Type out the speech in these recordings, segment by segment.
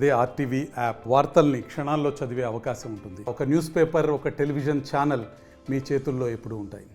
అదే RTV app వార్తల్ని క్షణాల్లో చదివే అవకాశం ఉంటుంది. ఒక న్యూస్ పేపర్, ఒక టెలివిజన్ ఛానల్ మీ చేతుల్లో ఎప్పుడూ ఉంటాయి.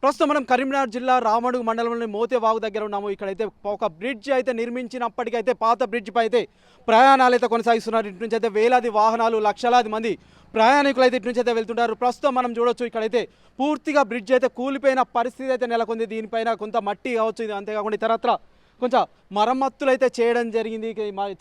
ప్రస్తుతం మనం కరీంనగర్ జిల్లా రామడుగు మండలంలోని మోతేవాగు దగ్గర ఉన్నాము. ఇక్కడైతే ఒక బ్రిడ్జ్ అయితే నిర్మించినప్పటికైతే పాత బ్రిడ్జ్ పై అయితే ప్రయాణాలు అయితే కొనసాగిస్తున్నారు. ఇటు నుంచి అయితే వేలాది వాహనాలు, లక్షలాది మంది ప్రయాణికులు అయితే ఇటు నుంచి అయితే వెళ్తుంటారు. ప్రస్తుతం మనం చూడొచ్చు ఇక్కడైతే పూర్తిగా బ్రిడ్జ్ అయితే కూలిపోయిన పరిస్థితి అయితే నెలకొంది. దీనిపైన కొంత మట్టి కావచ్చు, ఇది అంతేకాకుండా ఇతరత్ర కొంచెం మరమ్మతులు అయితే చేయడం జరిగింది.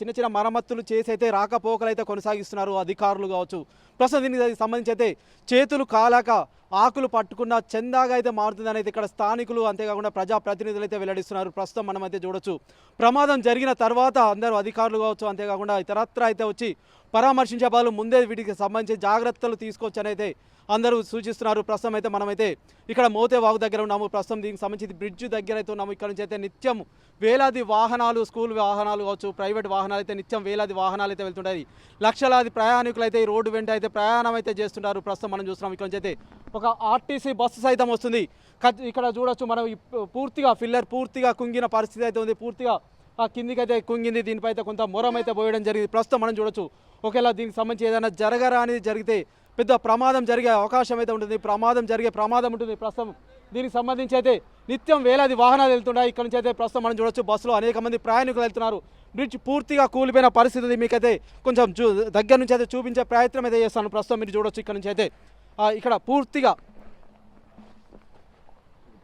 చిన్న చిన్న మరమ్మతులు చేసి అయితే రాకపోకలు అయితే కొనసాగిస్తున్నారు అధికారులు కావచ్చు. ప్రస్తుతం దీనికి సంబంధించి అయితే చేతులు కాలాక ఆకులు పట్టుకున్న చందాగా అయితే మారుతుందని అయితే ఇక్కడ స్థానికులు అంతేకాకుండా ప్రజాప్రతినిధులు అయితే వెల్లడిస్తున్నారు. ప్రస్తుతం మనం అయితే చూడొచ్చు ప్రమాదం జరిగిన తర్వాత అందరూ అధికారులు కావచ్చు, అంతేకాకుండా ఇతరత్ర అయితే వచ్చి పరామర్శించే వాళ్ళు ముందే వీటికి సంబంధించి జాగ్రత్తలు తీసుకోవచ్చని అయితే అందరూ సూచిస్తున్నారు. ప్రస్తుతం అయితే మనమైతే ఇక్కడ మోతేవాగు దగ్గర ఉన్నాము. ప్రస్తుతం దీనికి సంబంధించి బ్రిడ్జ్ దగ్గర అయితే ఉన్నాము. ఇక్కడ నుంచి అయితే నిత్యం వేలాది వాహనాలు, స్కూల్ వాహనాలు కావచ్చు, ప్రైవేట్ వాహనాలు అయితే నిత్యం వేలాది వాహనాలు అయితే వెళ్తుంటాయి. లక్షలాది ప్రయాణికులు అయితే ఈ రోడ్డు వెంట అయితే ప్రయాణం అయితే చేస్తుంటారు. ప్రస్తుతం మనం చూస్తున్నాం ఇక్కడ నుంచి అయితే ఒక ఆర్టీసీ బస్సు సైతం వస్తుంది. ఇక్కడ చూడొచ్చు మనం పూర్తిగా ఫిల్లర్ పూర్తిగా కుంగిన పరిస్థితి అయితే ఉంది. పూర్తిగా కిందికి అయితే కుంగింది. దీనిపై అయితే కొంత మొరం అయితే పోయడం జరిగింది. ప్రస్తుతం మనం చూడొచ్చు ఒకవేళ దీనికి సంబంధించి ఏదైనా జరగరా అనేది జరిగితే పెద్ద ప్రమాదం జరిగే అవకాశం అయితే ఉంటుంది. ప్రమాదం ఉంటుంది. ప్రస్తుతం దీనికి సంబంధించి అయితే నిత్యం వేలాది వాహనాలు వెళ్తున్నాయి. ఇక్కడ నుంచి అయితే ప్రస్తుతం మనం చూడొచ్చు బస్సులో అనేక మంది ప్రయాణికులు వెళ్తున్నారు. బ్రిడ్జ్ పూర్తిగా కూలిపోయిన పరిస్థితి ఉంది. మీకైతే కొంచెం దగ్గర నుంచి అయితే చూపించే ప్రయత్నం అయితే చేస్తాను. ప్రస్తుతం మీరు చూడొచ్చు ఇక్కడ నుంచి అయితే ఇక్కడ పూర్తిగా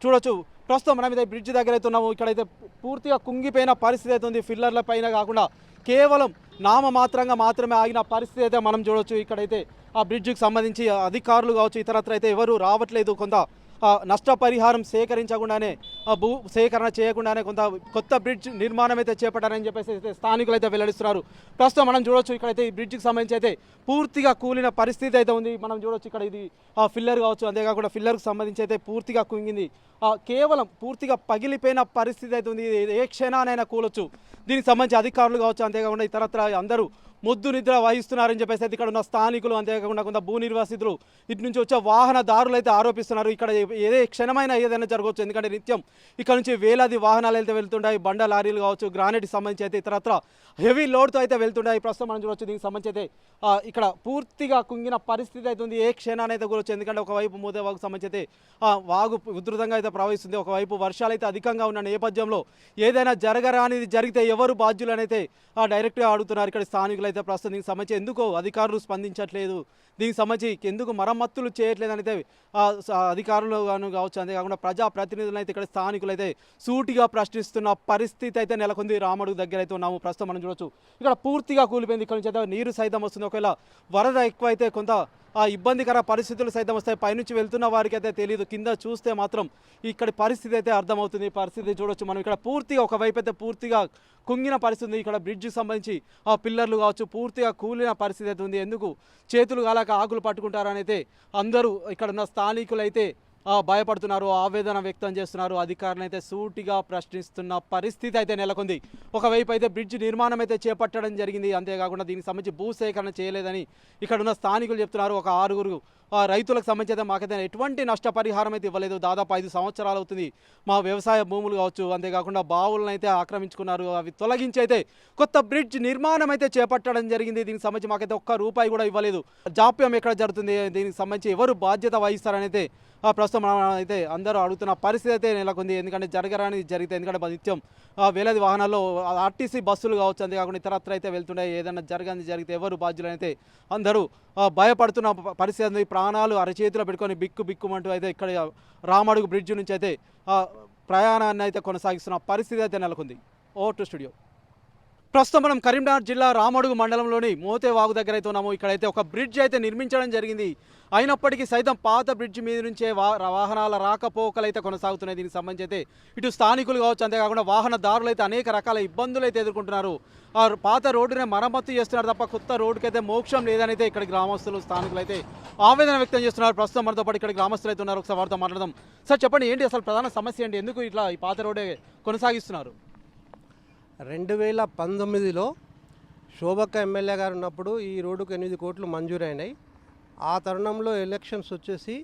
చూడొచ్చు. ప్రస్తుతం మనం అయితే బ్రిడ్జ్ దగ్గర అయితే ఉన్నాము. ఇక్కడైతే పూర్తిగా కుంగిపోయిన పరిస్థితి అయితే ఉంది. ఫిల్లర్ల పైన కాకుండా కేవలం నామమాత్రంగా మాత్రమే ఆగిన పరిస్థితి అయితే మనం చూడొచ్చు. ఇక్కడైతే ఆ బ్రిడ్జ్కి సంబంధించి అధికారులు కావచ్చు, ఇతరత్ర అయితే ఎవరు రావట్లేదు. కొంత నష్టపరిహారం సేకరించకుండానే భూ సేకరణ చేయకుండానే కొంత కొత్త బ్రిడ్జ్ నిర్మాణం అయితే చేపట్టారని చెప్పేసి అయితే స్థానికులు అయితే వెల్లడిస్తున్నారు. ప్రస్తుతం మనం చూడొచ్చు ఇక్కడైతే ఈ బ్రిడ్జ్కి సంబంధించి అయితే పూర్తిగా కూలిన పరిస్థితి అయితే ఉంది. మనం చూడొచ్చు ఇక్కడ ఇది ఫిల్లర్ కావచ్చు, అంతేకాకుండా ఫిల్లర్కి సంబంధించి అయితే పూర్తిగా కుంగింది. కేవలం పూర్తిగా పగిలిపోయిన పరిస్థితి అయితే ఉంది. ఏ క్షణానైనా కూలొచ్చు. దీనికి సంబంధించి అధికారులు కావచ్చు, అంతేకాకుండా ఇతరత్ర అందరూ మొద్దు నిద్ర వహిస్తున్నారని చెప్పేసి అయితే ఇక్కడ ఉన్న స్థానికులు, అంతేకాకుండా కొంత భూ నిర్వాసితులు, ఇటు నుంచి వచ్చే వాహనదారులు అయితే ఆరోపిస్తున్నారు. ఇక్కడ ఏదే క్షణమైనా ఏదైనా జరగవచ్చు. ఎందుకంటే నిత్యం ఇక్కడ నుంచి వేలాది వాహనాలు అయితే వెళ్తుంటాయి. బండ లారీలు కావచ్చు, గ్రానైట్కి సంబంధించి అయితే ఇతరత్ర హెవీ లోడ్తో అయితే వెళ్తుంటాయి. ప్రస్తుతం మనం చూడవచ్చు దీనికి సంబంధించి అయితే ఇక్కడ పూర్తిగా కుంగిన పరిస్థితి అయితే ఉంది. ఏ క్షణానైతే కూరవచ్చు. ఎందుకంటే ఒకవైపు మోతేవాగుకు సంబంధించి అయితే వాగు ఉధృతంగా అయితే ప్రవహిస్తుంది. ఒకవైపు వర్షాలు అయితే అధికంగా ఉన్న నేపథ్యంలో ఏదైనా జరగరానిది జరిగితే ఎవరు బాధ్యులు అయితే డైరెక్ట్గా అడుగుతున్నారు ఇక్కడ స్థానికులు అయితే. ప్రస్తుతం దీనికి సంబంధించి ఎందుకో అధికారులు స్పందించట్లేదు, దీనికి సంబంధించి ఎందుకు మరమ్మతులు చేయట్లేదు అయితే అధికారులు కావచ్చు, అంతేకాకుండా ప్రజాప్రతినిధులు అయితే ఇక్కడ స్థానికులు అయితే సూటిగా ప్రశ్నిస్తున్న పరిస్థితి అయితే నెలకొంది. రామడుగు దగ్గర అయితే ఉన్నాము. ప్రస్తుతం మనం చూడొచ్చు ఇక్కడ పూర్తిగా కూలిపోయింది. ఇక్కడ నుంచి అయితే నీరు సైతం వస్తుంది. ఒకవేళ వరద ఎక్కువ అయితే కొంత ఇబ్బందికర పరిస్థితులు సైతం వస్తాయి. పైనుంచి వెళ్తున్న వారికి అయితే తెలియదు. కింద చూస్తే మాత్రం ఇక్కడ పరిస్థితి అయితే అర్థమవుతుంది. పరిస్థితి చూడొచ్చు మనం ఇక్కడ పూర్తిగా ఒకవైపు అయితే పూర్తిగా కుంగిన పరిస్థితి. ఇక్కడ బ్రిడ్జ్కి సంబంధించి పిల్లర్లు కావచ్చు పూర్తిగా కూలిన పరిస్థితి అయితే ఉంది. ఎందుకు చేతులు కాలాక ఆకులు పట్టుకుంటారని అయితే అందరూ ఇక్కడ ఉన్న స్థానికులు అయితే భయపడుతున్నారు, ఆవేదన వ్యక్తం చేస్తున్నారు. అధికారులు అయితే సూటిగా ప్రశ్నిస్తున్న పరిస్థితి అయితే నెలకొంది. ఒకవైపు అయితే బ్రిడ్జ్ నిర్మాణం అయితే చేపట్టడం జరిగింది. అంతేకాకుండా దీనికి సంబంధించి భూసేకరణ చేయలేదని ఇక్కడ ఉన్న స్థానికులు చెప్తున్నారు. ఒక 6 రైతులకు సంబంధించి అయితే మాకైతే ఎటువంటి నష్టపరిహారం అయితే ఇవ్వలేదు. దాదాపు 5 సంవత్సరాలు అవుతుంది. మా వ్యవసాయ భూములు కావచ్చు, అంతేకాకుండా బావులను అయితే ఆక్రమించుకున్నారు. అవి తొలగించి అయితే కొత్త బ్రిడ్జ్ నిర్మాణం అయితే చేపట్టడం జరిగింది. దీనికి సంబంధించి మాకైతే ఒక్క రూపాయి కూడా ఇవ్వలేదు. జాప్యం ఎక్కడ జరుగుతుంది, దీనికి సంబంధించి ఎవరు బాధ్యత వహిస్తారని అయితే ప్రస్తుతం అయితే అందరూ అడుగుతున్న పరిస్థితి అయితే నెలకొంది. ఎందుకంటే జరగరాని జరిగితే, ఎందుకంటే నిత్యం వేలాది వాహనాల్లో ఆర్టీసీ బస్సులు కావచ్చు, అంతేకాకుండా ఇతరత్ర అయితే వెళ్తుండే. ఏదైనా జరిగితే ఎవరు బాధ్యులు అయితే అందరూ భయపడుతున్న పరిస్థితి. ప్రాణాలు అరచేతిలో పెట్టుకొని బిక్కుమంటూ అయితే ఇక్కడ రామడుగు బ్రిడ్జ్ నుంచి అయితే ప్రయాణాన్ని అయితే కొనసాగిస్తున్న పరిస్థితి అయితే నెలకొంది. Over to studio. ప్రస్తుతం మనం కరీంనగర్ జిల్లా రామడుగు మండలంలోని మోతేవాగు దగ్గర అయితే ఉన్నాము. ఇక్కడైతే ఒక బ్రిడ్జ్ అయితే నిర్మించడం జరిగింది. అయినప్పటికీ సైతం పాత బ్రిడ్జ్ మీద నుంచే వాహనాల రాకపోకలు అయితే కొనసాగుతున్నాయి. దీనికి సంబంధించి అయితే ఇటు స్థానికులు కావచ్చు, అంతేకాకుండా వాహనదారులు అయితే అనేక రకాల ఇబ్బందులు అయితే ఎదుర్కొంటున్నారు. పాత రోడ్డునే మరమ్మతు చేస్తున్నారు తప్ప కొత్త రోడ్డుకి అయితే మోక్షం లేదని అయితే ఇక్కడ గ్రామస్తులు, స్థానికులు అయితే ఆవేదన వ్యక్తం చేస్తున్నారు. ప్రస్తుతం మనతో పాటు ఇక్కడ గ్రామస్తులు అయితే ఉన్నారు. ఒకసారి వారితో మాట్లాడదాం. సార్ చెప్పండి, ఏంటి అసలు ప్రధాన సమస్య ఏంటి? ఎందుకు ఇట్లా ఈ పాత రోడ్డే కొనసాగిస్తున్నారు? 2019లో శోభక్క ఎమ్మెల్యే గారు ఉన్నప్పుడు ఈ రోడ్డుకు 8 కోట్లు మంజూరైనాయి. ఆ తరుణంలో ఎలక్షన్స్ వచ్చేసి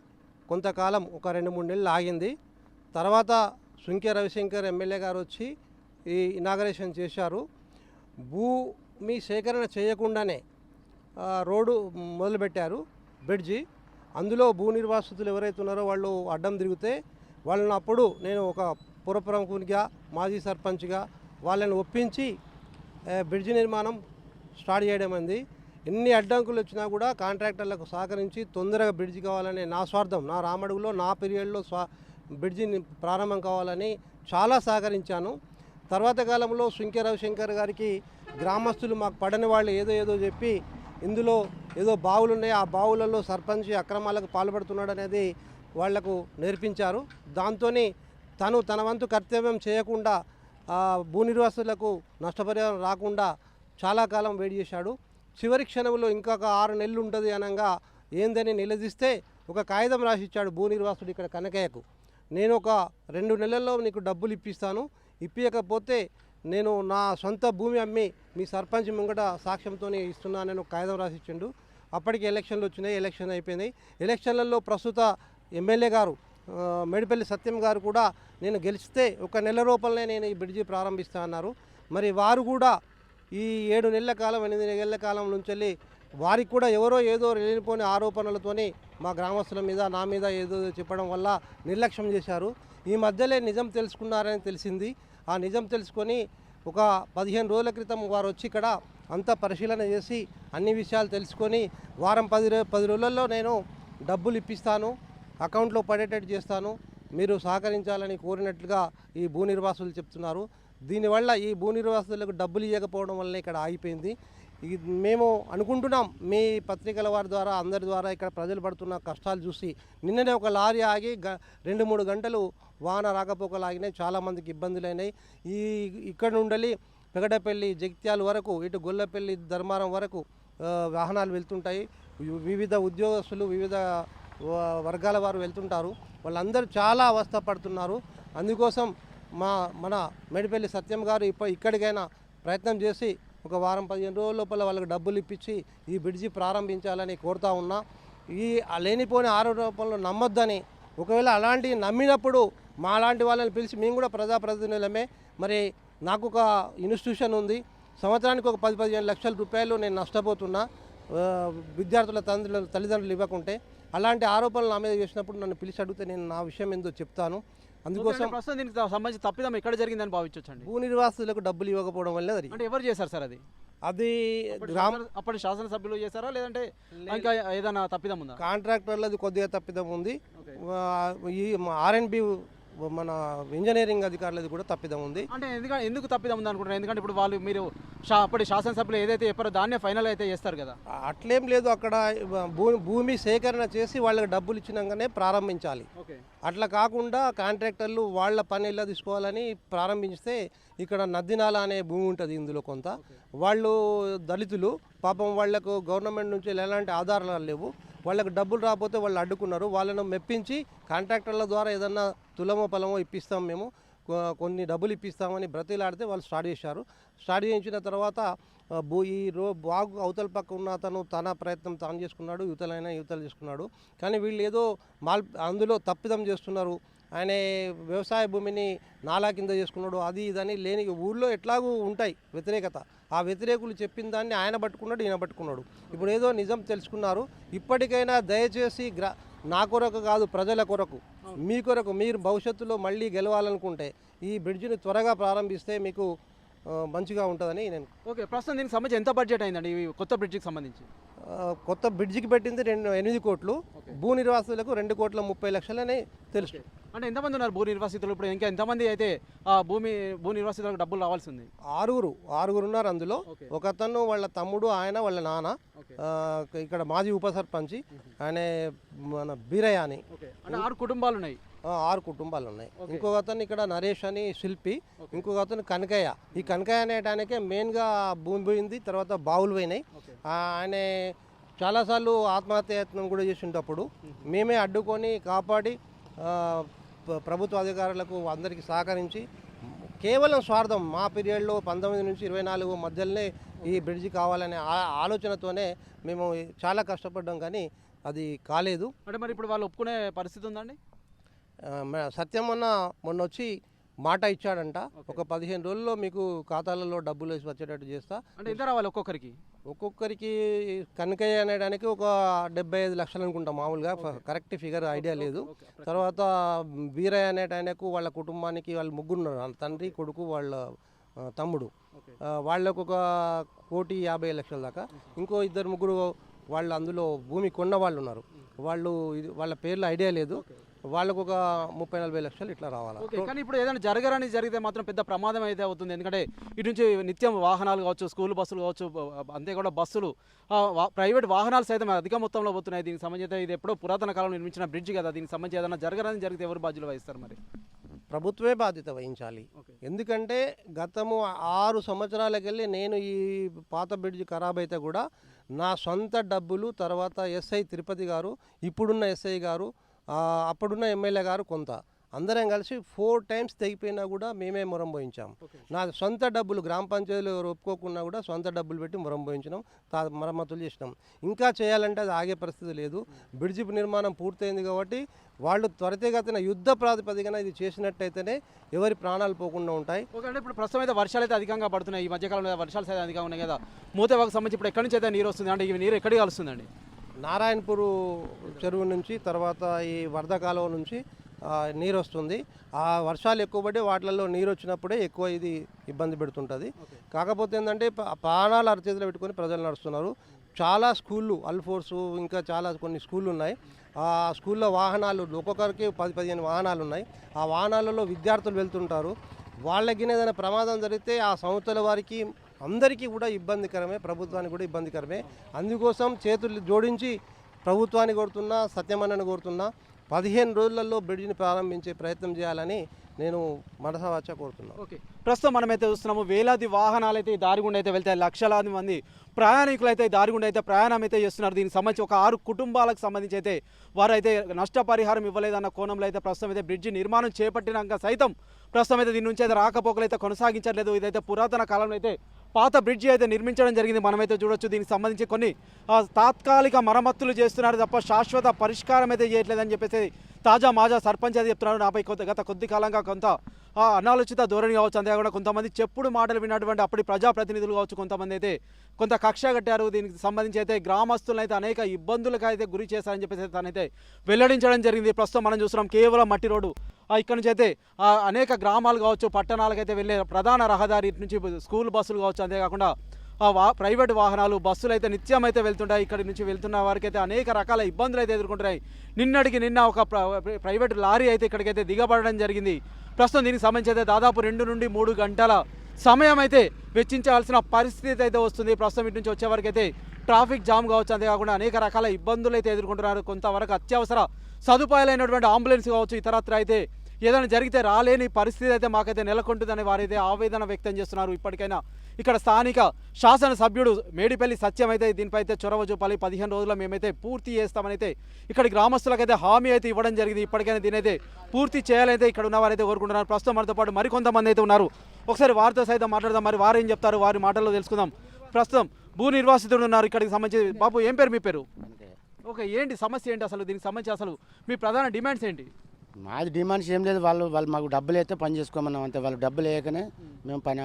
కొంతకాలం ఒక 2-3 నెలలు ఆగింది. తర్వాత సుంకె రవిశంకర్ ఎమ్మెల్యే గారు వచ్చి ఈ ఇనాగరేషన్ చేశారు. భూమి సేకరణ చేయకుండానే రోడ్డు మొదలుపెట్టారు, బ్రిడ్జి. అందులో భూ నిర్వాసితులు ఎవరైతే ఉన్నారో వాళ్ళు అడ్డం తిరిగితే వాళ్ళని అప్పుడు నేను ఒక పురప్రముఖునిగా మాజీ సర్పంచ్గా వాళ్ళని ఒప్పించి బ్రిడ్జి నిర్మాణం స్టార్ట్ చేయడం అయింది. ఎన్ని అడ్డంకులు వచ్చినా కూడా కాంట్రాక్టర్లకు సహకరించి తొందరగా బ్రిడ్జి కావాలనే నా స్వార్థం, నా రామడుగులో నా పీరియడ్లో బ్రిడ్జి ప్రారంభం కావాలని చాలా సహకరించాను. తర్వాత కాలంలో సుంకె రవిశంకర్ గారికి గ్రామస్తులు మాకు పడని వాళ్ళు ఏదో చెప్పి ఇందులో ఏదో బావులు ఉన్నాయి, ఆ బావులలో సర్పంచ్ అక్రమాలకు పాల్పడుతున్నాడు అనేది వాళ్లకు నేర్పించారు. దాంతో తను తన వంతు కర్తవ్యం చేయకుండా భూ నిర్వాసులకు నష్టపరిహారం రాకుండా చాలా కాలం వెయిట్ చేశాడు. చివరి క్షణంలో ఇంకొక 6 నెలలు ఉంటుంది అనగా ఏందని నిలదీస్తే ఒక కాగితం రాసిచ్చాడు భూ నిర్వాసుడు ఇక్కడ కనకయ్యకు. నేను ఒక 2 నెలల్లో నీకు డబ్బులు ఇప్పిస్తాను, ఇప్పించకపోతే నేను నా సొంత భూమి అమ్మి మీ సర్పంచ్ ముంగట సాక్ష్యంతో ఇస్తున్నానని ఒక కాగితం రాసిచ్చిండు. అప్పటికి ఎలక్షన్లు వచ్చినాయి, ఎలక్షన్ అయిపోయినాయి. ఎలక్షన్లలో ప్రస్తుత ఎమ్మెల్యే గారు మేడిపల్లి సత్యం గారు కూడా నేను గెలిస్తే 1 నెల లోపలనే నేను ఈ బ్రిడ్జి ప్రారంభిస్తా అన్నారు. మరి వారు కూడా ఈ 7 నెలల కాలం 8 నెలల కాలం నుంచి వారికి కూడా ఎవరో ఏదో లేనిపోని ఆరోపణలతోని మా గ్రామస్తుల మీద నా మీద ఏదో చెప్పడం వల్ల నిర్లక్ష్యం చేశారు. ఈ మధ్యలో నిజం తెలుసుకున్నారని తెలిసింది. ఆ నిజం తెలుసుకొని ఒక 15 రోజుల క్రితం వారు వచ్చి ఇక్కడ అంతా పరిశీలన చేసి అన్ని విషయాలు తెలుసుకొని వారం 10 రోజులలో నేను డబ్బులు ఇప్పిస్తాను, అకౌంట్లో పడేటట్టు చేస్తాను, మీరు సహకరించాలని కోరినట్లుగా ఈ భూ నిర్వాసులు చెప్తున్నారు. దీనివల్ల ఈ భూ నిర్వాసులకు డబ్బులు ఇవ్వకపోవడం వల్ల ఇక్కడ ఆగిపోయింది. మేము అనుకుంటున్నాం మీ పత్రికల వారి ద్వారా అందరి ద్వారా ఇక్కడ ప్రజలు పడుతున్న కష్టాలు చూసి. నిన్ననే ఒక లారీ ఆగి 2-3 గంటలు వాన రాకపోకలు ఆగినాయి, చాలామందికి ఇబ్బందులు అయినాయి. ఇక్కడ నుండి పెగడపల్లి జగిత్యాల వరకు, ఇటు గొల్లపల్లి ధర్మారం వరకు వాహనాలు వెళ్తుంటాయి. వివిధ ఉద్యోగస్తులు వివిధ వర్గాల వారు వెళ్తుంటారు. వాళ్ళందరూ చాలా అవస్థ పడుతున్నారు. అందుకోసం మన మేడిపల్లి సత్యం గారు ఇక్కడికైనా ప్రయత్నం చేసి ఒక వారం 15 రోజుల లోపల వాళ్ళకి డబ్బులు ఇప్పించి ఈ బ్రిడ్జి ప్రారంభించాలని కోరుతా ఉన్నా. ఈ లేనిపోని ఆరోపణలు నమ్మొద్దని, ఒకవేళ అలాంటివి నమ్మినప్పుడు మా లాంటి వాళ్ళని పిలిచి మేము కూడా ప్రజాప్రతినిధులమే, మరి నాకు ఒక ఇన్స్టిట్యూషన్ ఉంది, సంవత్సరానికి ఒక 10-15 లక్షల రూపాయలు నేను నష్టపోతున్నా విద్యార్థుల తల్లిదండ్రులు ఇవ్వకుంటే. అలాంటి ఆరోపణలు నా మీద చేసినప్పుడు నన్ను పిలిచి అడిగితే నేను నా విషయం ఏందో చెప్తాను. అందుకోసం ప్రస్తుతం దీనికి సంబంధించి తప్పిదం ఎక్కడ జరిగిందని భావించవచ్చండి? భూ నిర్వాసులకు డబ్బులు ఇవ్వకపోవడం వల్ల అది. అంటే ఎవరు చేశారు సార్ అది అప్పటి శాసనసభ్యులు చేశారా లేదంటే ఇంకా ఏదైనా తప్పిదం ఉందా? కాంట్రాక్టర్లది కొద్దిగా తప్పిదం ఉంది. ఈ ఆర్ఎన్బి మన ఇంజనీరింగ్ అధికారులది కూడా తప్పిదం ఉంది. అంటే ఎందుకు తప్పిదం ఉంది అనుకుంటున్నారు? ఎందుకంటే ఇప్పుడు వాళ్ళు మీరు అప్పటి శాసనసభ్యులు ఏదైతే చెప్పారో దాన్నే ఫైనల్ అయితే చేస్తారు కదా. అట్లేం లేదు, అక్కడ భూమి సేకరణ చేసి వాళ్ళకి డబ్బులు ఇచ్చినాకనే ప్రారంభించాలి. అట్లా కాకుండా కాంట్రాక్టర్లు వాళ్ళ పని ఎలా తీసుకోవాలని ప్రారంభించితే ఇక్కడ నద్దినాల అనే భూమి ఉంటుంది ఇందులో కొంత. వాళ్ళు దళితులు పాపం, వాళ్లకు గవర్నమెంట్ నుంచి ఎలాంటి ఆధారాలు లేవు, వాళ్ళకి డబ్బులు రాకపోతే వాళ్ళు అడ్డుకున్నారు. వాళ్ళను మెప్పించి కాంట్రాక్టర్ల ద్వారా ఏదన్నా తులమో పొలమో ఇప్పిస్తాం, మేము కొన్ని డబ్బులు ఇప్పిస్తామని బ్రతిలాడితే వాళ్ళు స్టార్ట్ చేశారు. స్టార్ట్ చేయించిన తర్వాత బాగు అవతల పక్క ఉన్న అతను తన ప్రయత్నం తాను చేసుకున్నాడు, యువతలు చేసుకున్నాడు. కానీ వీళ్ళు ఏదో అందులో తప్పిదం చేస్తున్నారు. ఆయన వ్యవసాయ భూమిని నాలా కింద చేసుకున్నాడు, అది ఇదని లేని ఊళ్ళో ఎట్లాగూ ఉంటాయి వ్యతిరేకత. ఆ వ్యతిరేకులు చెప్పిన దాన్ని ఆయన పట్టుకున్నాడు, ఈయన పట్టుకున్నాడు. ఇప్పుడు ఏదో నిజం తెలుసుకున్నారు. ఇప్పటికైనా దయచేసి నా కొరకు కాదు, ప్రజల కొరకు, మీ కొరకు, మీరు భవిష్యత్తులో మళ్ళీ గెలవాలనుకుంటే ఈ బ్రిడ్జిని త్వరగా ప్రారంభిస్తే మీకు మంచిగా ఉంటుందని నేను. ఓకే, ప్రస్తుతం దీనికి సంబంధించి ఎంత బడ్జెట్ అయిందండి ఈ కొత్త బ్రిడ్జికి సంబంధించి? కొత్త బ్రిడ్జికి పెట్టింది 8 కోట్లు, భూ నిర్వాసితులకు 2,30,00,000 తెలుసు. అంటే ఎంతమంది ఉన్నారు భూ నిర్వాసితులు? ఇప్పుడు ఇంకా ఎంతమంది అయితే ఆ భూ నిర్వాసితులకు డబ్బులు రావాల్సి ఉంది? 6 ఉన్నారు. అందులో ఒక అతను వాళ్ళ తమ్ముడు, ఆయన వాళ్ళ నాన్న, ఇక్కడ మాజీ ఉప సర్పంచి ఆయన మన బీరయ్య అని. అంటే 6 కుటుంబాలు ఉన్నాయి. 6 కుటుంబాలు ఉన్నాయి. ఇంకొక అతను ఇక్కడ నరేష్ అని శిల్పి, ఇంకొక అతను కనకయ్య. ఈ కనకయ్య అనేటానికే మెయిన్గా భూమి పోయింది, తర్వాత బావులు పోయినాయి. ఆయన చాలాసార్లు ఆత్మహత్యయత్నం కూడా చేసినప్పుడు మేమే అడ్డుకొని కాపాడి ప్రభుత్వ అధికారులకు అందరికీ సహకరించి, కేవలం స్వార్థం, మా పీరియడ్లో 19 నుంచి 24 మధ్యలోనే ఈ బ్రిడ్జి కావాలనే ఆలోచనతోనే మేము చాలా కష్టపడ్డాం, కానీ అది కాలేదు. అంటే మరి ఇప్పుడు వాళ్ళు ఒప్పుకునే పరిస్థితి ఉందండి? సత్యం మొన్న వచ్చి మాట ఇచ్చాడంట, ఒక 15 రోజుల్లో మీకు ఖాతాలలో డబ్బులు వేసి వచ్చేటట్టు చేస్తా. అంటే ఎంత రావాలి ఒక్కొక్కరికి కనకయ్య అనేడానికి ఒక 75 లక్షలు అనుకుంటా మామూలుగా, కరెక్ట్ ఫిగర్ ఐడియా లేదు. తర్వాత వీరయ్య అనేటాయనకు వాళ్ళ కుటుంబానికి వాళ్ళు ముగ్గురు ఉన్నారు, తండ్రి కొడుకు వాళ్ళ తమ్ముడు, వాళ్ళకు ఒక 1,50,00,000 దాకా. ఇంకో 2-3 వాళ్ళు అందులో భూమి కొన్న వాళ్ళు ఉన్నారు, వాళ్ళ పేర్లు ఐడియా లేదు, వాళ్ళకు ఒక 30-40 లక్షలు ఇట్లా రావాలి. కానీ ఇప్పుడు ఏదైనా జరగరని జరిగితే మాత్రం పెద్ద ప్రమాదం అయితే అవుతుంది. ఎందుకంటే ఇటు నుంచి నిత్యం వాహనాలు కావచ్చు, స్కూల్ బస్సులు కావచ్చు, అంతే కూడా బస్సులు, ప్రైవేట్ వాహనాలు సైతం అధిక మొత్తంలో పోతున్నాయి. దీనికి సంబంధించి ఇది ఎప్పుడో పురాతన కాలంలో నిర్మించిన బ్రిడ్జ్ కదా, దీనికి సంబంధించి ఏదైనా జరగరని జరిగితే ఎవరు బాధ్యులు వహిస్తారు? మరి ప్రభుత్వమే బాధ్యత వహించాలి. ఎందుకంటే గతము 6 సంవత్సరాలకెళ్ళి నేను ఈ పాత బ్రిడ్జ్ ఖరాబ్ అయితే కూడా నా సొంత డబ్బులు, తర్వాత ఎస్ఐ తిరుపతి గారు, ఇప్పుడున్న ఎస్ఐ గారు, అప్పుడున్న ఎమ్మెల్యే గారు కొంత అందరం కలిసి 4 టైమ్స్ తెగిపోయినా కూడా మేమే మొరం పోయించాం. నా సొంత డబ్బులు, గ్రామ పంచాయతీలు ఒప్పుకోకున్నా కూడా సొంత డబ్బులు పెట్టి మొరం పోయించినాం, మరమ్మతులు చేసినాం. ఇంకా చేయాలంటే అది ఆగే పరిస్థితి లేదు. బ్రిడ్జి నిర్మాణం పూర్తయింది కాబట్టి వాళ్ళు త్వరితగతిన యుద్ధ ప్రాతిపదికన ఇది చేసినట్టయితేనే ఎవరి ప్రాణాలు పోకుండా ఉంటాయి. అంటే ఇప్పుడు ప్రస్తుతం అయితే వర్షాలు అయితే అధికంగా పడుతున్నాయి, ఈ మధ్యకాలంలో వర్షాలు అయితే అధికంగా ఉన్నాయి కదా, మూతవాకు సంబంధించి ఇప్పుడు ఎక్కడి నుంచి అయితే నీరు వస్తుంది? అంటే ఈ నీరు ఎక్కడికి కలుస్తుందండి? నారాయణపూర్ చెరువు నుంచి, తర్వాత ఈ వరద కాలువ నుంచి నీరు వస్తుంది. ఆ వర్షాలు ఎక్కువ పడి వాటిల్లో నీరు వచ్చినప్పుడే ఎక్కువ ఇది ఇబ్బంది పెడుతుంటుంది. కాకపోతే ఏంటంటే ప్రాణాలు అరచేతిలో పెట్టుకొని ప్రజలు నడుస్తున్నారు. చాలా స్కూళ్ళు, అల్ఫోర్సు, ఇంకా చాలా కొన్ని స్కూళ్ళు ఉన్నాయి. ఆ స్కూల్లో వాహనాలు ఒక్కొక్కరికి 10-15 వాహనాలు ఉన్నాయి. ఆ వాహనాలలో విద్యార్థులు వెళ్తుంటారు. వాళ్ళకి ఏదైనా ప్రమాదం జరిగితే ఆ సంస్థల వారికి అందరికీ కూడా ఇబ్బందికరమే, ప్రభుత్వానికి కూడా ఇబ్బందికరమే. అందుకోసం చేతులు జోడించి ప్రభుత్వాన్ని కోరుతున్నా, సత్యమన్నని కోరుతున్నా, 15 రోజులలో బ్రిడ్జిని ప్రారంభించే ప్రయత్నం చేయాలని నేను మనసావాచ కోరుతున్నాను. ఓకే, ప్రస్తుతం మనమైతే చూస్తున్నాము వేలాది వాహనాలు అయితే ఈ దారి గుండా అయితే వెళ్తాయి, లక్షలాది మంది ప్రయాణికులు అయితే ఈ దారి గుండా అయితే ప్రయాణం అయితే చేస్తున్నారు. దీనికి సంబంధించి ఒక 6 కుటుంబాలకు సంబంధించి అయితే వారైతే నష్టపరిహారం ఇవ్వలేదన్న కోణంలో అయితే ప్రస్తుతం అయితే బ్రిడ్జి నిర్మాణం చేపట్టినాక సైతం ప్రస్తుతం అయితే దీని నుంచి అయితే రాకపోకలు అయితే కొనసాగించట్లేదు. ఇదైతే పురాతన కాలంలో అయితే పాత బ్రిడ్జి అయితే నిర్మించడం జరిగింది, మనమైతే చూడొచ్చు. దీనికి సంబంధించి కొన్ని తాత్కాలిక మరమ్మతులు చేస్తున్నారు తప్ప శాశ్వత పరిష్కారం అయితే చేయట్లేదని చెప్పేసి మాజా సర్పంచ్ అయితే చెప్తున్నారు. నాపై గత కొద్ది కాలంగా కొంత అనాలోచిత ధోరణి కావచ్చు, అంతేకాకుండా కొంతమంది చెప్పుడు మాటలు విన్నటువంటి అప్పటి ప్రజాప్రతినిధులు కావచ్చు, కొంతమంది అయితే కొంత కక్ష కట్టారు. దీనికి సంబంధించి అయితే గ్రామస్తులను అయితే అనేక ఇబ్బందులకు అయితే గురి చేశారని చెప్పేసి తనైతే వెల్లడించడం జరిగింది. ప్రస్తుతం మనం చూస్తున్నాం కేవలం మట్టి రోడ్డు, ఇక్కడ నుంచి అయితే అనేక గ్రామాలు కావచ్చు, పట్టణాలకైతే వెళ్ళే ప్రధాన రహదారి నుంచి స్కూల్ బస్సులు కావచ్చు, అంతేకాకుండా ప్రైవేట్ వాహనాలు, బస్సులు అయితే నిత్యం అయితే వెళ్తుంటాయి. ఇక్కడి నుంచి వెళ్తున్న వారికి అయితే అనేక రకాల ఇబ్బందులు అయితే ఎదుర్కొంటున్నాయి. నిన్న ఒక ప్రైవేట్ లారీ అయితే ఇక్కడికైతే దిగబడడం జరిగింది. ప్రస్తుతం దీనికి సంబంధించి అయితే దాదాపు 2 నుండి 3 గంటల సమయం అయితే వెచ్చించాల్సిన పరిస్థితి అయితే వస్తుంది. ప్రస్తుతం ఇటు నుంచి వచ్చే వరకు అయితే ట్రాఫిక్ జామ్ కావచ్చు, అంతేకాకుండా అనేక రకాల ఇబ్బందులు అయితే ఎదుర్కొంటున్నారు. కొంతవరకు అత్యవసర సదుపాయాలైనటువంటి అంబులెన్స్ కావచ్చు, ఇతరత్ర అయితే ఏదైనా జరిగితే రాలేని పరిస్థితి అయితే మాకైతే నెలకొంటుందని వారైతే ఆవేదన వ్యక్తం చేస్తున్నారు. ఇప్పటికైనా ఇక్కడ స్థానిక శాసనసభ్యుడు మేడిపల్లి సత్యం అయితే దీనిపై అయితే చొరవ చూపాలి, 15 రోజుల్లో మేమైతే పూర్తి చేస్తామని అయితే ఇక్కడ గ్రామస్తులకైతే హామీ అయితే ఇవ్వడం జరిగింది. ఇప్పటికైనా దీనైతే పూర్తి చేయాలైతే ఇక్కడ ఉన్న వారైతే కోరుకుంటున్నారు. ప్రస్తుతం మనతో పాటు మరికొంతమంది అయితే ఉన్నారు, ఒకసారి వారితో సైతం మాట్లాడదాం. మరి వారు ఏం చెప్తారు, వారి మాటల్లో తెలుసుకుందాం. ప్రస్తుతం భూ నిర్వాసితుడు ఉన్నారు ఇక్కడికి సంబంధించి. బాబు, ఏం పేరు మీ పేరు? ఓకే, ఏంటి సమస్య ఏంటి అసలు? దీనికి సంబంధించి అసలు మీ ప్రధాన డిమాండ్స్ ఏంటి? మాది డిమాండ్స్ ఏం లేదు, వాళ్ళు మాకు డబ్బులు అయితే పని చేసుకోమన్నాం అంతే. వాళ్ళు డబ్బులు వేయకనే మేము పని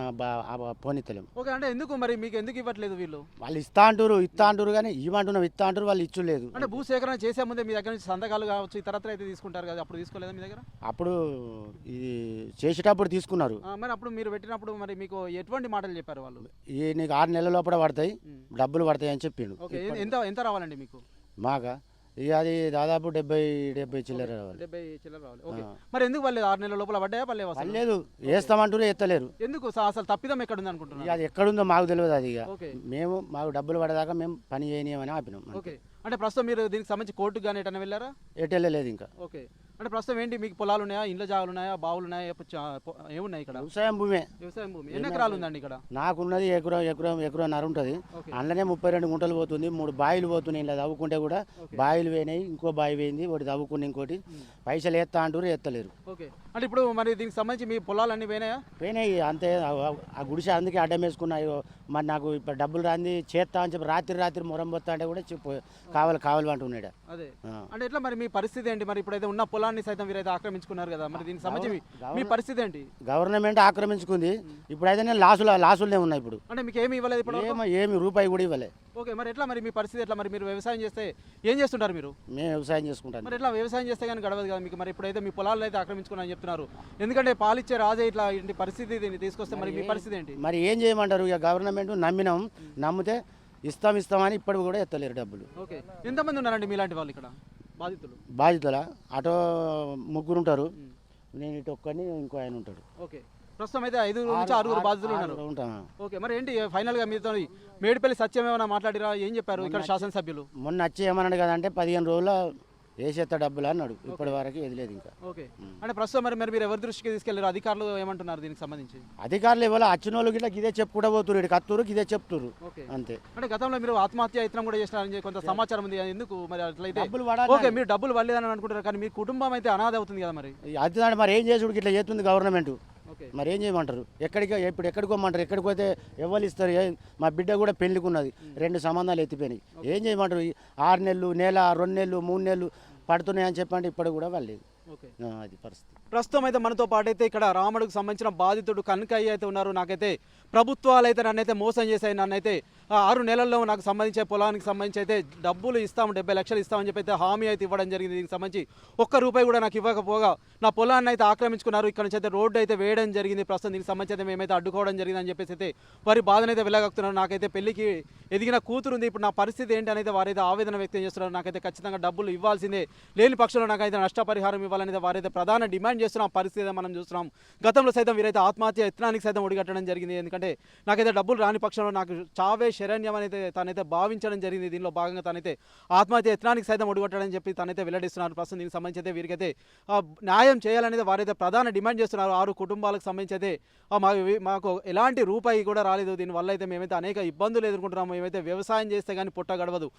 పోనీతలేము. ఓకే, అంటే ఎందుకు మరి మీకు ఎందుకు ఇవ్వట్లేదు వీళ్ళు? వాళ్ళు ఇస్తా అంటారు కానీ ఇవ్వమంటున్నాం, ఇస్తా అంటారు, వాళ్ళు ఇచ్చలేదు. అంటే భూసేకరణ చేసే ముందే మీ దగ్గర నుంచి సంతకాలు కావచ్చు, ఇతరత్ర అయితే తీసుకుంటారు కదా, అప్పుడు తీసుకోలేదా మీ దగ్గర? అప్పుడు ఇది చేసేటప్పుడు తీసుకున్నారు. మరి అప్పుడు మీరు పెట్టినప్పుడు మరి మీకు ఎటువంటి మాటలు చెప్పారు వాళ్ళు? ఈ నీకు 6 నెలల లోపల పడతాయి, డబ్బులు పడతాయి అని చెప్పిండు. ఓకే, ఎంత రావాలండి మీకు? మాగా ఇక అది దాదాపు 70 చిల్లర రావాలి. 70 చిల్లర రావాలి. ఓకే, మరి ఎందుకు వాళ్ళు 6 నెలల లోపల పడ్డాయా? లేదు, వేస్తామంటారు, ఎత్తలేరు. ఎందుకు అసలు తప్పిదం ఎక్కడ ఉంది అనుకుంటున్నారు? అది ఎక్కడుందో మాకు తెలియదు. అది ఇక మాకు డబ్బులు పడేదాకా మేము పని చేయనియమని ఆపినాం. ఓకే, అంటే ప్రస్తుతం మీరు దీనికి సంబంధించి కోర్టుకు కానీ ఎటన్నా వెళ్ళారా? ఎటు వెళ్ళలేదు ఇంకా. ఓకే, అంటే ప్రస్తుతం ఏంటి మీకు పొలాలు ఉన్నాయా, ఇండ్ల జాగాలు ఉన్నాయా, బావులు ఉన్నాయా, ఏమున్నాయి ఇక్కడ? వ్యవసాయం భూమే. వ్యవసాయం భూమి ఎన్ని ఎకరాలు ఉందండి ఇక్కడ? నాకున్నది ఎకరన్నర ఉంటుంది. ఓకే. అందులోనే 32 గుంటలు పోతుంది. 3 బాయిలు పోతున్నాయి. ఇలా తవ్వుకుంటే కూడా బాయిలు పోయినాయి, ఇంకో బావి పోయింది, ఒకటి తవ్వుకుని ఇంకోటి. పైసలు ఎత్తా అంటారు, ఎత్తలేరు. ఓకే. అంటే ఇప్పుడు మరి దీనికి సంబంధించి మీ పొలాలన్నీ పోయినాయా? పోయినాయి అంతే. ఆ గుడిసె అందుకే అడ్డం వేసుకున్నాయి. మరి నాకు ఇప్పుడు డబ్బులు రాంది చేస్తా అని చెప్పి రాత్రి మొరం పోతా అంటే కూడా కావాలి అంటున్నాడు. అదే అంటే ఎట్లా మరి మీ పరిస్థితి ఏంటి? మరి ఇప్పుడైతే ఉన్న పొలాన్ని సైతం వీరైతే ఆక్రమించుకున్నారు కదా, మరి దీనికి సంబంధించి మీ పరిస్థితి ఏంటి? గవర్నమెంట్ ఆక్రమించుకుంది. ఇప్పుడైతే నేను లాసులే ఉన్నాయి. ఇప్పుడు అంటే మీకు ఏమి ఇవ్వలేదు ఇప్పుడు? ఏమి రూపాయి కూడా ఇవ్వలే. ఓకే. మరి ఎట్లా మరి మీ పరిస్థితి ఎట్లా? మరి మీరు వ్యవసాయం చేస్తే ఏం చేస్తుంటారు మీరు? మేము వ్యవసాయం చేసుకుంటాం. మరి ఎట్లా వ్యవసాయం చేస్తే కానీ గడవదు కదా మీకు. మరి ఇప్పుడైతే మీ పొలాలను అయితే ఆక్రమించుకున్నారని చెప్తున్నారు. ఎందుకంటే పాలిచ్చే రాజే ఇట్లా ఇంటి పరిస్థితి దీన్ని తీసుకొస్తే మరి మీ పరిస్థితి ఏంటి? మరి ఏం చేయమంటారు? ఇక గవర్నమెంట్ నమ్మితే ఇస్తామని ఇప్పటికి కూడా ఎత్తలేరు డబ్బులు. ఓకే. ఎంతమంది ఉన్నారండి మీలాంటి వాళ్ళు ఇక్కడ బాధితుల అటో 3 ఉంటారు. నేను ఇటు ఒక్కని, ఇంకో ఆయన ఉంటాడు. ఓకే. ప్రస్తుతం అయితే 5 నుంచి 6 బాధితులు ఉన్నారు. ఓకే. మరి ఏంటి ఫైనల్ గా మీతో మేడిపల్లి సత్యం ఏమైనా మాట్లాడిరా? ఏం చెప్పారు ఇక్కడ శాసనసభ్యులు? మొన్న వచ్చి ఏమన్నాడు కదంటే 15 రోజుల వేసేస్తా డబ్బులు అన్నాడు. ఇప్పటి వరకు ఎదిలేదు ఇంకా. ఓకే. అంటే ప్రస్తుతం మరి మీరు ఎవరి దృష్టికి తీసుకెళ్లారు? అధికారులు ఏమంటున్నారు దీనికి సంబంధించి? అధికారులు ఇవ్వాలి. వచ్చిన వాళ్ళకి ఇదే చెప్పుకుంటూ పోతున్నారు. ఇక్కడ కత్తూరు ఇదే చెప్తున్నారు అంతే. అంటే గతంలో మీరు ఆత్మహత్య యత్నం కూడా చేసినారని కొంత సమాచారం ఉంది. ఎందుకు మరి అట్లయితే? ఓకే, మీరు డబ్బులు పడలేదని అనుకుంటారు కానీ మీ కుటుంబం అయితే అనాథ అవుతుంది కదా. మరి అది మరి ఏం చేసుడు ఇట్లా చేస్తుంది గవర్నమెంట్. మరి ఏం చేయమంటారు? ఎక్కడికోమంటారు? ఎక్కడికి పోతే ఎవరు ఇస్తారు? మా బిడ్డ కూడా పెళ్లికి ఉన్నది. 2 సంబంధాలు ఎత్తిపోయినాయి. ఏం చేయమంటారు? 6 నెలలు, నెల, 2 నెలలు, 3 నెలలు పడుతున్నాయి అని చెప్పండి. ఇప్పుడు కూడా వాళ్ళు అది పరిస్థితి. ప్రస్తుతం అయితే మనతో పాటు అయితే ఇక్కడ రాముడికి సంబంధించిన బాధితుడు కనకయ్య అయితే ఉన్నారు. నాకైతే ప్రభుత్వాలు అయితే నన్నైతే మోసం చేశాయి. నన్నైతే 6 నెలల్లో నాకు సంబంధించే పొలానికి సంబంధించి అయితే డబ్బులు ఇస్తాము, 70 లక్షలు ఇస్తామని చెప్పి అయితే హామీ అయితే ఇవ్వడం జరిగింది. దీనికి సంబంధించి ₹1 కూడా నాకు ఇవ్వకపోగా నా పొలాన్ని అయితే ఆక్రమించుకున్నారు. ఇక్కడ నుంచి అయితే రోడ్డు అయితే వేయడం జరిగింది. ప్రస్తుతం దీనికి సంబంధించి అయితే మేమైతే అడ్డుకోవడం జరిగింది అని చెప్పేసి అయితే వారి బాధనైతే వెళ్ళగలుగుతున్నారు. నాకైతే పెళ్లికి ఎదిగిన కూతురు ఉంది. ఇప్పుడు నా పరిస్థితి ఏంటి అనేది వారైతే ఆవేదన వ్యక్తం చేస్తున్నారు. నాకైతే ఖచ్చితంగా డబ్బులు ఇవ్వాల్సిందే, లేని పక్షంలో నాకైతే నష్టపరిహారం ఇవ్వాలనేది వారైతే ప్రధాన డిమాండ్ చేస్తున్న పరిస్థితి మనం చూస్తున్నాం. గతంలో సైతం వీరైతే ఆత్మహత్య యత్నానికి సైతం ఒడిగట్టడం జరిగింది. ఎందుకంటే నాకైతే డబ్బులు రాని పక్షంలో నాకు చావే శరణ్యం అనేది తనైతే భావించడం జరిగింది. దీనిలో భాగంగా తనైతే ఆత్మహత్య యత్నానికి సైతం ఒడిగట్టడం చెప్పి తనైతే వెల్లడిస్తున్నారు. ప్రస్తుతం దీనికి సంబంధించి అయితే వీరికైతే న్యాయం చేయాలనేది వారైతే ప్రధాన డిమాండ్ చేస్తున్నారు. 6 కుటుంబాలకు సంబంధించి అయితే మాకు ఎలాంటి రూపాయి కూడా రాలేదు. దీనివల్ల అయితే మేమైతే అనేక ఇబ్బందులు ఎదుర్కొంటున్నాము. మేమైతే వ్యవసాయం చేస్తే కానీ పుట్ట గడవదు.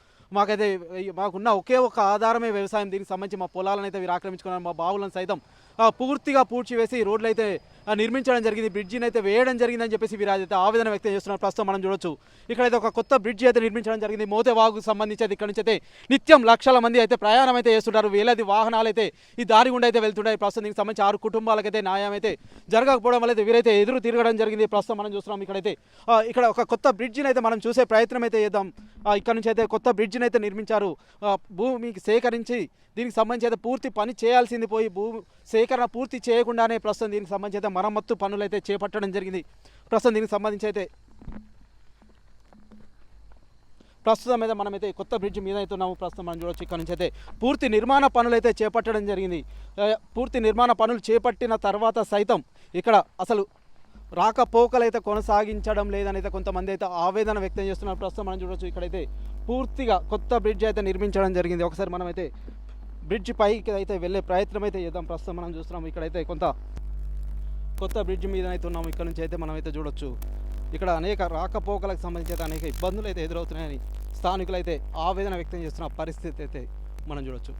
మాకున్న ఒకే ఒక ఆధారమే వ్యవసాయం. దీనికి సంబంధించి మా పొలాలను అయితే వీరు ఆక్రమించుకున్నారు. మా బావులను సైతం పూర్తిగా పూడ్చివేసి రోడ్లు అయితే నిర్మించడం జరిగింది, బ్రిడ్జిని అయితే వేయడం జరిగిందని చెప్పేసి వీరు అయితే ఆవేదన వ్యక్తం చేస్తున్నారు. ప్రస్తుతం మనం చూడొచ్చు ఇక్కడైతే ఒక కొత్త బ్రిడ్జి అయితే నిర్మించడం జరిగింది. మోతేవాగుకు సంబంధించి అయితే ఇక్కడ నుంచి అయితే నిత్యం లక్షల మంది అయితే ప్రయాణం అయితే చేస్తుంటారు. వేలాది వాహనాలు అయితే ఈ దారి గుండా అయితే వెళ్తుంటాయి. ప్రస్తుతం దీనికి సంబంధించి 6 కుటుంబాలకైతే న్యాయం అయితే జరగకపోవడం వల్ల అయితే వీరైతే ఎదురు తిరగడం జరిగింది. ప్రస్తుతం మనం చూస్తున్నాం ఇక్కడైతే ఇక్కడ ఒక కొత్త బ్రిడ్జిని అయితే మనం చూసే ప్రయత్నం అయితే చేద్దాం. ఇక్కడ నుంచి అయితే కొత్త బ్రిడ్జిని అయితే నిర్మించారు. భూమికి సేకరించి దీనికి సంబంధించి అయితే పూర్తి పని చేయాల్సింది పోయి భూమి సేకరణ పూర్తి చేయకుండానే ప్రస్తుతం దీనికి సంబంధించి అయితే మరమ్మత్తు పనులు అయితే చేపట్టడం జరిగింది. ప్రస్తుతం దీనికి సంబంధించి అయితే ప్రస్తుతం అయితే మనమైతే కొత్త బ్రిడ్జ్ మీద అయితే ఉన్నాము. ప్రస్తుతం మనం చూడవచ్చు ఇక్కడ నుంచి అయితే పూర్తి నిర్మాణ పనులు అయితే చేపట్టడం జరిగింది. పూర్తి నిర్మాణ పనులు చేపట్టిన తర్వాత సైతం ఇక్కడ అసలు రాకపోకలైతే కొనసాగించడం లేదనైతే కొంతమంది అయితే ఆవేదన వ్యక్తం చేస్తున్నారు. ప్రస్తుతం మనం చూడవచ్చు ఇక్కడైతే పూర్తిగా కొత్త బ్రిడ్జ్ అయితే నిర్మించడం జరిగింది. ఒకసారి మనమైతే బ్రిడ్జ్ పైకి అయితే వెళ్ళే ప్రయత్నం అయితే చేద్దాం. ప్రస్తుతం మనం చూస్తున్నాం ఇక్కడైతే కొత్త బ్రిడ్జ్ మీద అయితే ఉన్నాము. ఇక్కడ నుంచి అయితే మనమైతే చూడొచ్చు ఇక్కడ అనేక రాకపోకలకు సంబంధించి అయితే అనేక ఇబ్బందులు అయితే ఎదురవుతున్నాయని స్థానికులు అయితే ఆవేదన వ్యక్తం చేస్తున్న పరిస్థితి అయితే మనం చూడొచ్చు.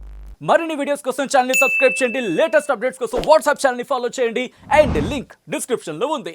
మరిన్ని వీడియోస్ కోసం ఛానల్ ని సబ్స్క్రైబ్ చేయండి, లేటెస్ట్ అప్డేట్స్ కోసం వాట్సాప్ ఛానల్ ని ఫాలో చేయండి అండ్ లింక్ డిస్క్రిప్షన్ లో ఉంది.